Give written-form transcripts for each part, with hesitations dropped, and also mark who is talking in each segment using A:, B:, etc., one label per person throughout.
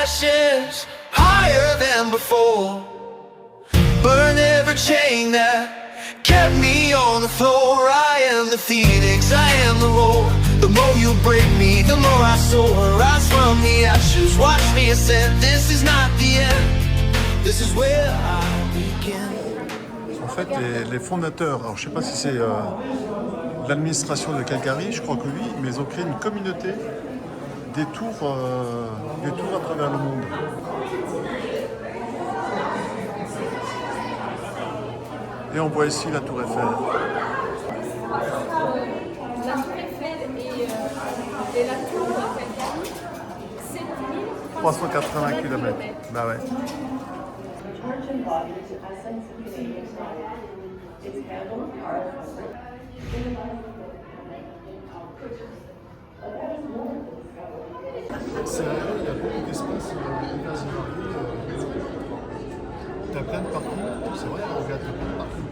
A: ashes, higher than before. Burn every chain that kept me on the floor. I am the phoenix, I am the roar. The more you break me, the more I soar. Rise from the ashes, watch me ascend. This is not the end, this is where I begin.
B: En fait, les fondateurs, alors je ne sais pas si c'est l'administration de Calgary, je crois que oui, mais ils ont créé une communauté des tours à travers le monde. Et on voit ici la tour Eiffel.
C: La tour Eiffel et la tour Calgary,
B: 380 km. Bah ouais. Il y a beaucoup d'espace divers et variés. T'as plein de parkings, c'est vrai, on regarde plein de parkings partout.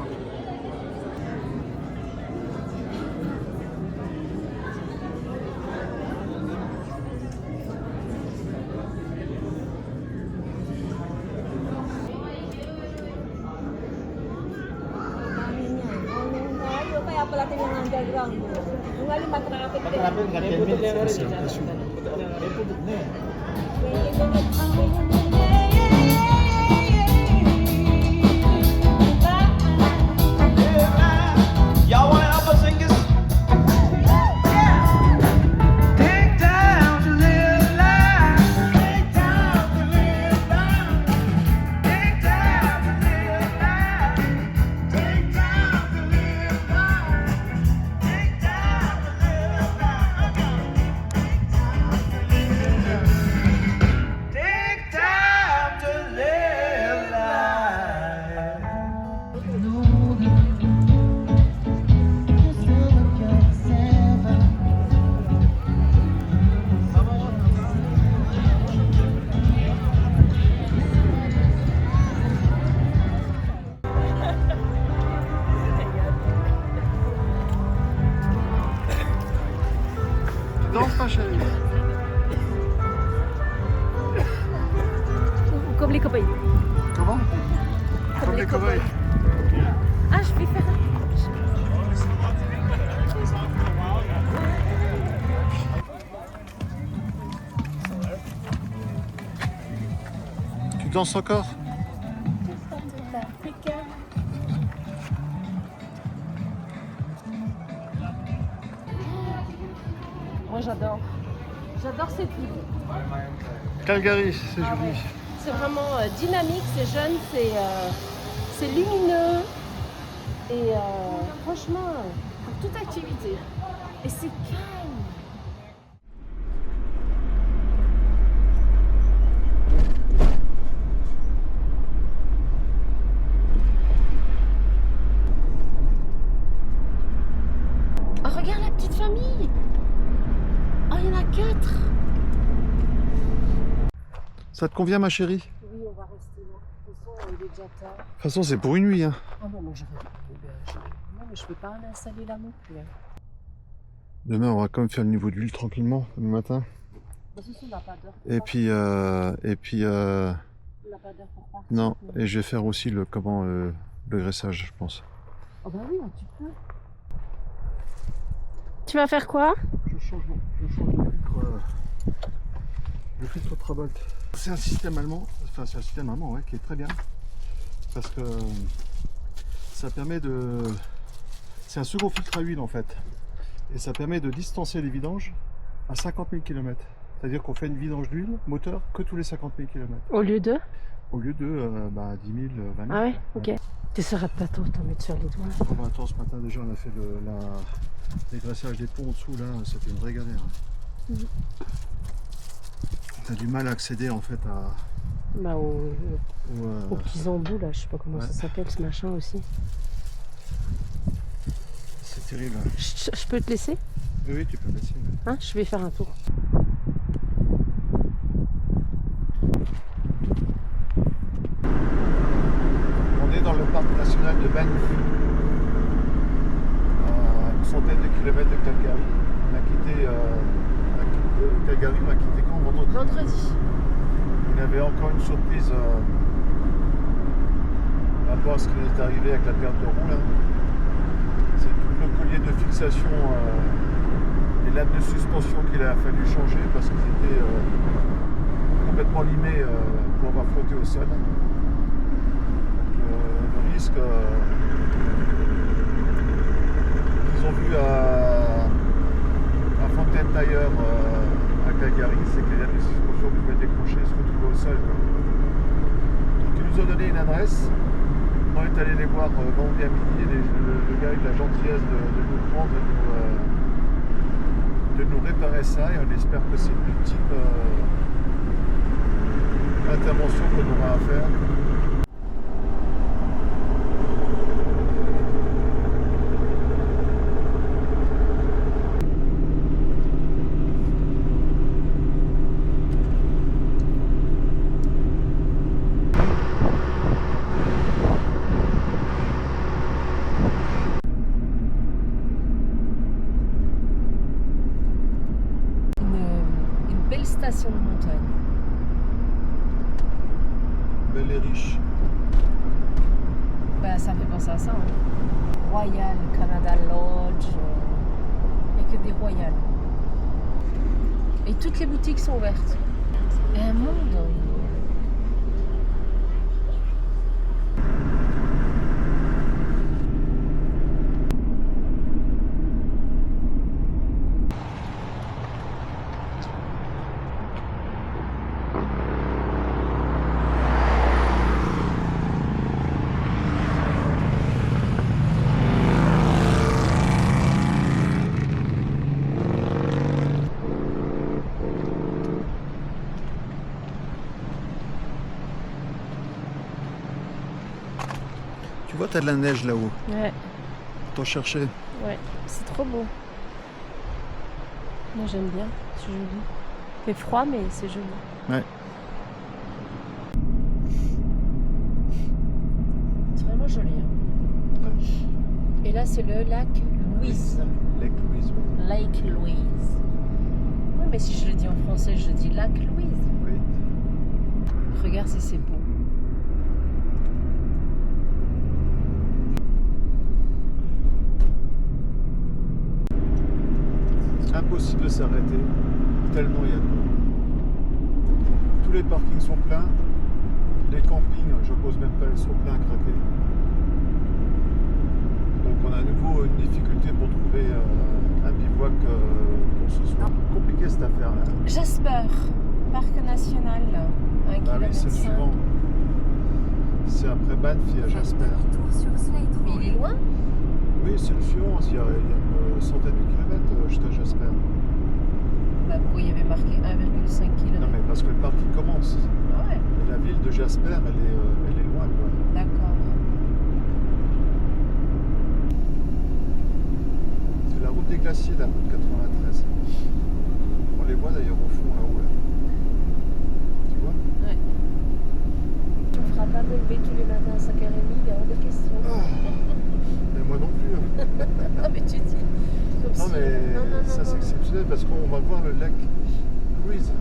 B: C'est impressionnant.
A: Y'all wanna help us sing this? Take time to live life. Take time to live life. Take time to live life. Take time to live life. Take time to live life. Take time to live life.
B: Tu danses ma chérie?
C: Comme les copains.
B: Comment? Comme les cobayes.
C: Ah, je vais faire
B: Tu danses encore?
C: Moi, j'adore. J'adore cette ville.
B: Calgary, c'est joli.
C: C'est vraiment dynamique, c'est jeune, c'est lumineux. Et franchement, pour toute activité. Et c'est calme. Oh, regarde la petite famille. Oh, il y en a 4.
B: Ça te convient ma chérie?
C: Oui, on va rester là. De toute façon, il est déjà tard.
B: De toute façon, c'est pour une nuit. Hein.
C: Ah non, moi j'aurais pas l'héberger. Non, mais je peux pas l'installer là non plus. Hein.
B: Demain, on va quand même faire le niveau d'huile tranquillement le matin.
C: De toute façon, on n'a pas d'heure.
B: Et puis,
C: On n'a pas d'heure pour partir.
B: non. Et je vais faire aussi le graissage, je pense.
C: Oh bah oui, tu peux. Tu vas faire quoi?
B: Je change le filtre Trabolt. C'est un système allemand, enfin c'est un système allemand ouais, qui est très bien parce que ça permet de... C'est un second filtre à huile en fait et ça permet de distancer les vidanges à 50 000 km. C'est-à-dire qu'on fait une vidange d'huile moteur que tous les 50 000 km.
C: Au lieu de
B: 10 000, 20 000.
C: Ah ouais, ok. Tu seras pas tôt, t'en mettre sur les doigts.
B: Oh bah attends, ce matin déjà on a fait les graissages des ponts en dessous là, c'était une vraie galère. T'as du mal à accéder en fait à...
C: Bah aux petits embouts là, je sais pas comment ça s'appelle ce machin aussi.
B: C'est terrible.
C: Je peux te laisser?
B: Oui, tu peux laisser.
C: Hein, je vais faire un tour.
B: On est dans le parc national de Banff, à une centaine de kilomètres de Calgary. On a quitté Calgary, on a quitté quand? Vendredi.
C: Vendredi.
B: On avait encore une surprise par rapport à ce qui nous est arrivé avec la perte de roue là. C'est tout le collier de fixation et lattes de suspension qu'il a fallu changer parce qu'ils étaient complètement limés pour avoir flotté au sol. Donc, le risque qu'ils ont vu à Fontaine Tire à Calgary, c'est que les lattes de suspension pouvaient décrocher et se retrouver au sol. Donc ils nous ont donné une adresse. On est allé les voir vendredi à midi et le gars a eu de la gentillesse de nous prendre et de nous réparer ça, et on espère que c'est l'ultime intervention qu'on aura à faire.
C: Station de montagne.
B: Belle et riche.
C: Bah, ça fait penser à ça. Hein. Royal, Canada Lodge. Il n'y a que des Royal. Et toutes les boutiques sont ouvertes. Et un monde.
B: Tu vois, t'as de la neige là-haut.
C: Ouais.
B: T'en cherchais.
C: Ouais, c'est trop beau. Moi j'aime bien, c'est joli. Il fait froid mais c'est joli.
B: Ouais.
C: C'est vraiment joli. Hein. Et là c'est le lac Louise.
B: Lake Louise. Ouais.
C: Lake Louise. Oui, mais si je le dis en français, je dis lac Louise.
B: Oui.
C: Regarde si c'est beau.
B: Impossible de s'arrêter, tellement il y a de monde. Tous les parkings sont pleins, les campings, je pose même pas, ils sont pleins à craquer. Donc on a à nouveau une difficulté pour trouver un bivouac pour ce soir. Compliqué cette affaire là.
C: Jasper, parc national, 1
B: Ah oui, c'est le
C: km.
B: suivant. C'est après Banff, il y a Jasper.
C: Mais il est loin.
B: Oui, c'est le suivant, il y a une centaine de kilomètres jusqu'à Jasper.
C: Bah, pourquoi il y avait marqué 1,5 km?
B: Non mais parce que le parc il commence.
C: Ah ouais,
B: Et la ville de Jasper, elle est loin quoi.
C: d'accord.
B: C'est la route des glaciers, la route 93. On les voit d'ailleurs au fond là-haut. Là. Tu vois?
C: Ouais. Tu me feras pas me lever tous les matins à 5h30, il y a hors de question.
B: Mais moi non plus. Hein.
C: Non mais tu dis. Comme
B: Non
C: si...
B: mais
C: non,
B: ça c'est exceptionnel parce qu'on va voir le lac Louise.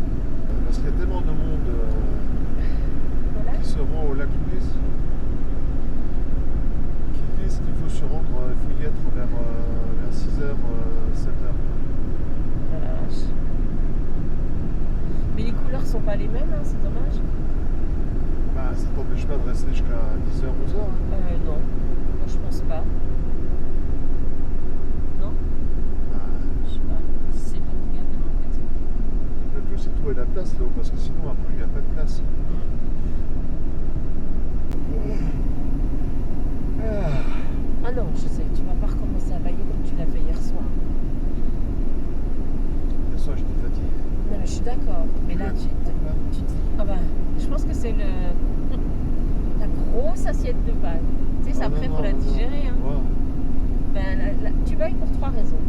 B: Parce qu'il y a tellement de monde
C: Voilà.
B: qui se rend au lac Louise qui disent qu'il faut se rendre, il faut y être vers 6h, 7h.
C: Voilà. Mais les couleurs sont pas les mêmes, hein, c'est dommage.
B: Bah, ça t'empêche pas de rester jusqu'à 10h, 11h. Hein.
C: Non, moi je pense pas. Non? Je sais pas. C'est bien, regarde de mon côté.
B: Le tout c'est de trouver la place là-haut parce que sinon après il n'y a pas de place.
C: Ah non, je sais, tu vas pas recommencer à bailler comme tu l'as fait hier soir.
B: Hier soir j'étais fatigué.
C: Non mais je suis d'accord, mais là tu dis, ah ben, je pense que c'est la grosse assiette de pâtes. Tu sais, après il faut la digérer. Hein.
B: Ouais.
C: Ben, tu bailles pour 3 raisons.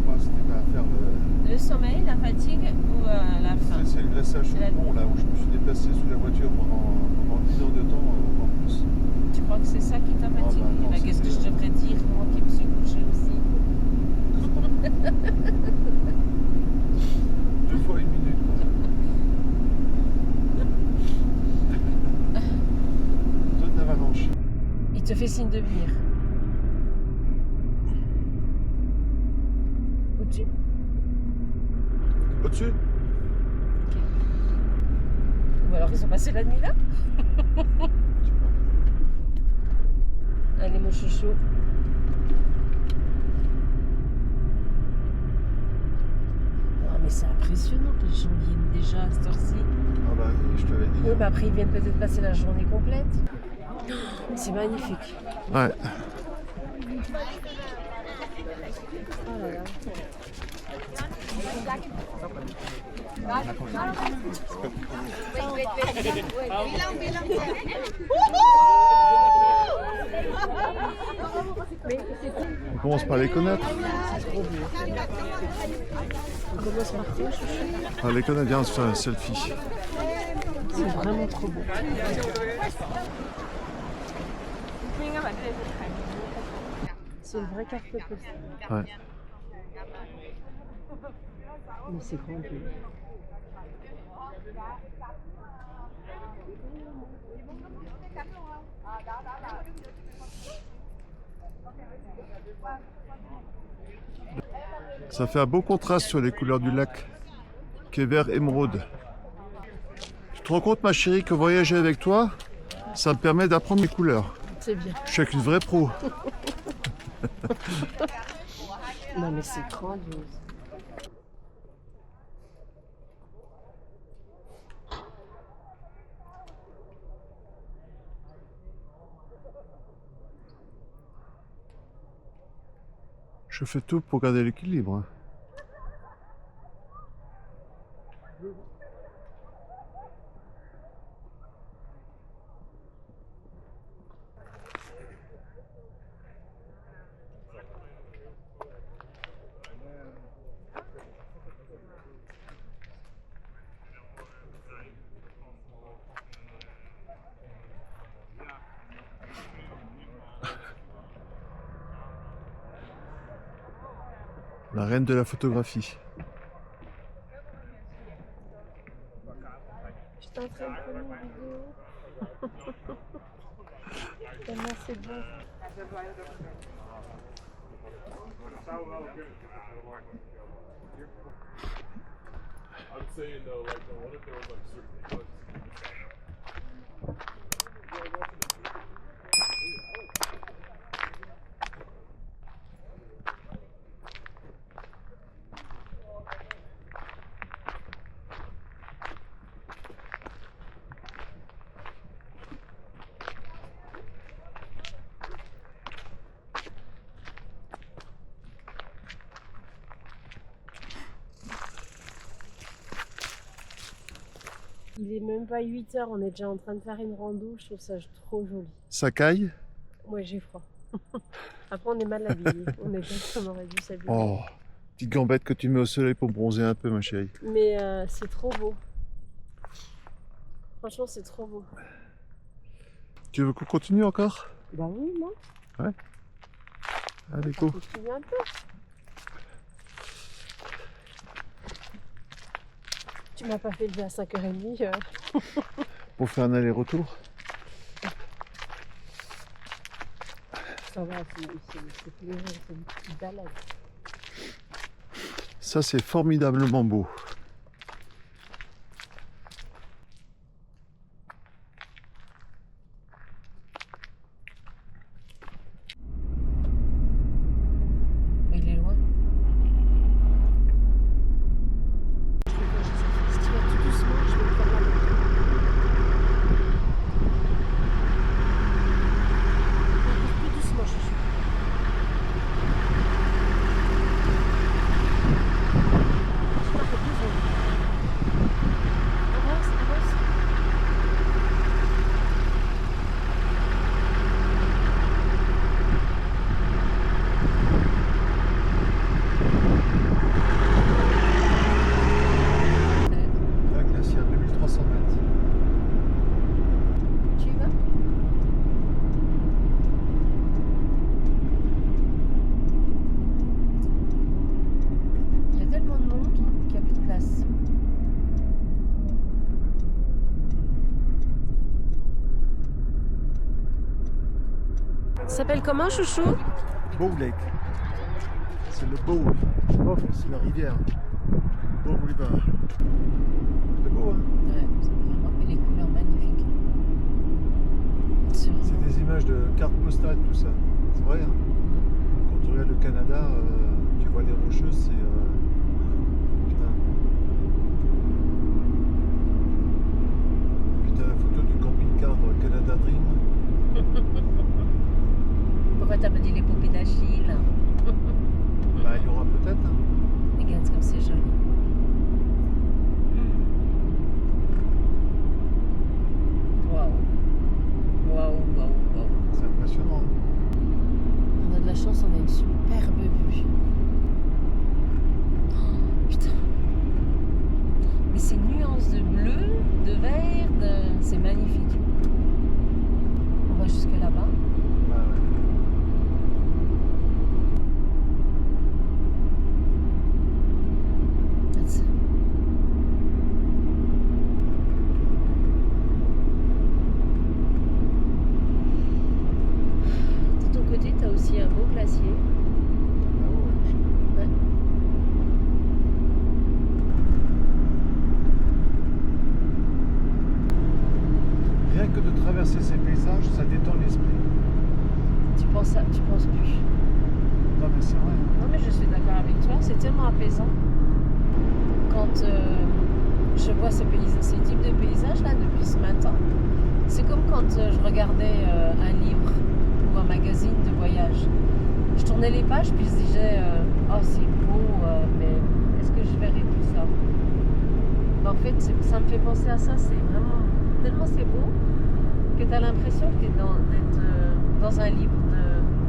B: Moi c'était pas à faire
C: Le sommeil, la fatigue ou la faim.
B: C'est le graissage sur le pont là où je me suis déplacé sous la voiture pendant 10 heures de temps en plus.
C: Tu crois que c'est ça qui t'a fatigué?
B: bah, non,
C: Qu'est-ce que
B: c'était-
C: je devrais dire, moi qui me suis couchée aussi?
B: 2 fois 1 minute. Quoi.
C: fais signe de venir. Au-dessus?
B: Au-dessus?
C: Ou alors ils ont passé la nuit là? Allez mon chouchou. Non mais c'est impressionnant que les gens viennent déjà à cette heure-ci.
B: Ah bah je te l'avais dit.
C: Oui, bah après ils viennent peut-être passer la journée complète. C'est magnifique.
B: Ouais.
C: Oh là là.
B: On commence par les connaître.
C: On commence par quoi, chouchou?
B: Ah, les connaître, viens, on se fait un selfie.
C: C'est vraiment trop beau. C'est une vraie carte postale.
B: Ouais.
C: Mais c'est grandiose.
B: Ça fait un beau contraste sur les couleurs du lac, qui est vert émeraude. Tu te rends compte, ma chérie, que voyager avec toi, ça me permet d'apprendre les couleurs.
C: C'est bien.
B: Je suis avec une vraie pro.
C: Non mais c'est grandiose.
B: Je fais tout pour garder l'équilibre. Hein. La reine de la photographie.
C: J'étais en train de prendre une vidéo. Tellement c'est bon.
D: I'm saying though, like, what if there was like certain clips?
C: Il est même pas 8 heures, on est déjà en train de faire une rando, je trouve ça trop joli.
B: Ça caille?
C: Moi j'ai froid. Après on est mal habillés, on est bien qu'on aurait dû s'habiller.
B: Oh, petite gambette que tu mets au soleil pour bronzer un peu, ma chérie.
C: Mais c'est trop beau. Franchement c'est trop beau.
B: Tu veux qu'on continue encore?
C: Bah oui, moi.
B: Allez, go.
C: Continue un peu. Tu m'as pas fait lever à 5h30.
B: Pour faire un aller-retour.
C: Ça va, c'est tous les jours, c'est une petite balade.
B: Ça, c'est formidablement beau.
C: Il est loin. Si tu vas tout doucement, je vais le faire là-bas. Plus doucement, chouchou. Je sais pas, faut 2 secondes. Ça s'appelle comment, chouchou?
B: Bow Lake. C'est le Bow. C'est la rivière. Bow River. C'est beau, hein?
C: Ouais, c'est vraiment les couleurs magnifiques.
B: C'est des images de cartes postales, tout ça. C'est vrai, hein? Quand tu regardes le Canada, tu vois les rocheuses, c'est... Putain. Putain, la photo du camping-car Canada Dream.
C: Pourquoi t'as pas dit les poupées d'Achille?
B: Bah, il y aura peut-être, hein?
C: Regarde comme c'est joli. Waouh. Waouh, waouh, waouh.
B: C'est impressionnant.
C: On a de la chance, on a une superbe vue. Oh, putain. Mais ces nuances de bleu, de vert, c'est magnifique. On va jusque là-bas.
B: Bah, ouais.
C: That's it. De ton côté, tu as aussi un beau glacier.
B: Ah ouais.
C: Ouais.
B: Rien que de traverser ces paysages, ça détend l'esprit.
C: Tu penses plus.
B: Non mais c'est vrai.
C: Non mais je suis d'accord avec toi, c'est tellement apaisant. Quand je vois ces types de paysages là depuis ce matin, c'est comme quand je regardais un livre ou un magazine de voyage. Je tournais les pages puis je disais oh c'est beau, mais est-ce que je verrai tout ça? En fait, ça me fait penser à ça, c'est vraiment tellement c'est beau que tu as l'impression que tu es d'être dans un livre,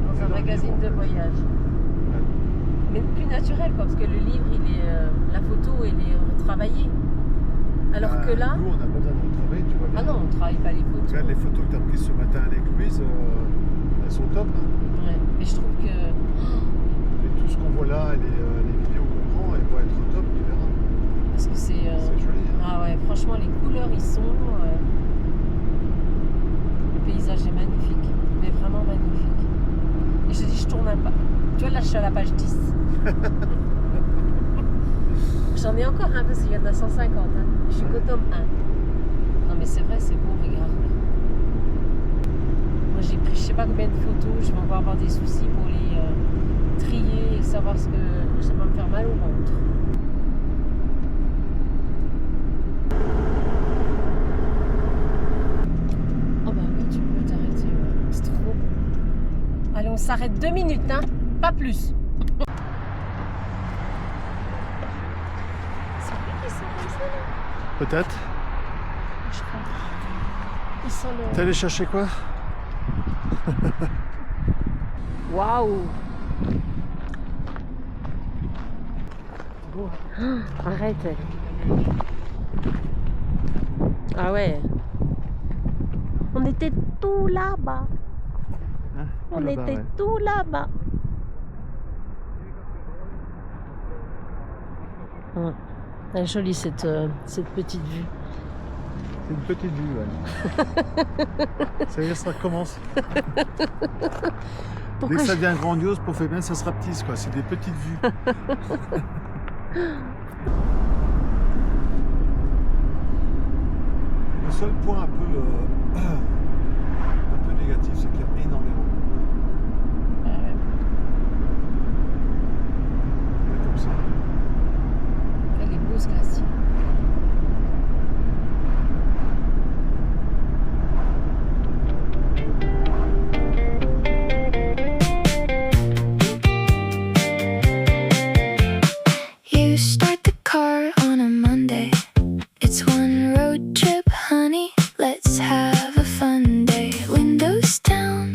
C: dans un magazine de voyage. Mais plus naturel quoi, parce que le livre, la photo, elle est retravaillée. Alors que là,
B: Nous, on n'a pas besoin de travailler, tu vois bien.
C: ah non, on ne travaille pas les photos.
B: Regarde les photos que tu as prises ce matin avec Louise, elles sont top. Hein.
C: Ouais. Mais je trouve que
B: Et tout ce qu'on voit là, les vidéos qu'on prend, elles vont être top, tu verras.
C: parce que c'est
B: C'est joli. Hein.
C: ah ouais, franchement les couleurs ils sont le paysage est magnifique, mais vraiment magnifique. Et je dis je tourne un pas. Tu vois là je suis à la page 10. J'en ai encore un parce qu'il y en a 150. Hein. Je suis qu'au tome 1. Non mais c'est vrai, c'est beau, regarde. Moi j'ai pris je sais pas combien de photos, je vais encore avoir des soucis pour les trier et savoir ce que ça va me faire mal au ventre. Oh bah oui, tu peux t'arrêter, ouais. C'est trop beau. Allez, on s'arrête 2 minutes, hein, pas plus. C'est lui qui sent comme ça là?
B: Peut-être.
C: Je crois. Il sent
B: T'es
C: le...
B: allé chercher quoi?
C: Waouh! Beau. Arrête. Ah ouais. On était tout là-bas.
B: Hein?
C: On
B: Là-bas,
C: était
B: ouais.
C: tout là-bas. Elle est jolie cette petite vue.
B: C'est une petite vue, ouais. Ça veut dire que ça recommence. Dès
C: Pourquoi
B: que ça devient grandiose, pour faire bien, ça se rapetisse, quoi. C'est des petites vues. Le seul point un peu négatif, c'est qu'il y a énormément de monde. Mais comme ça.
C: Elle est beau ce glacier.
E: You start the car on a Monday. It's one road trip, honey. Let's have a fun day. Windows down,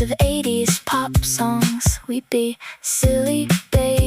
E: of 80s pop songs. We'd be silly babies.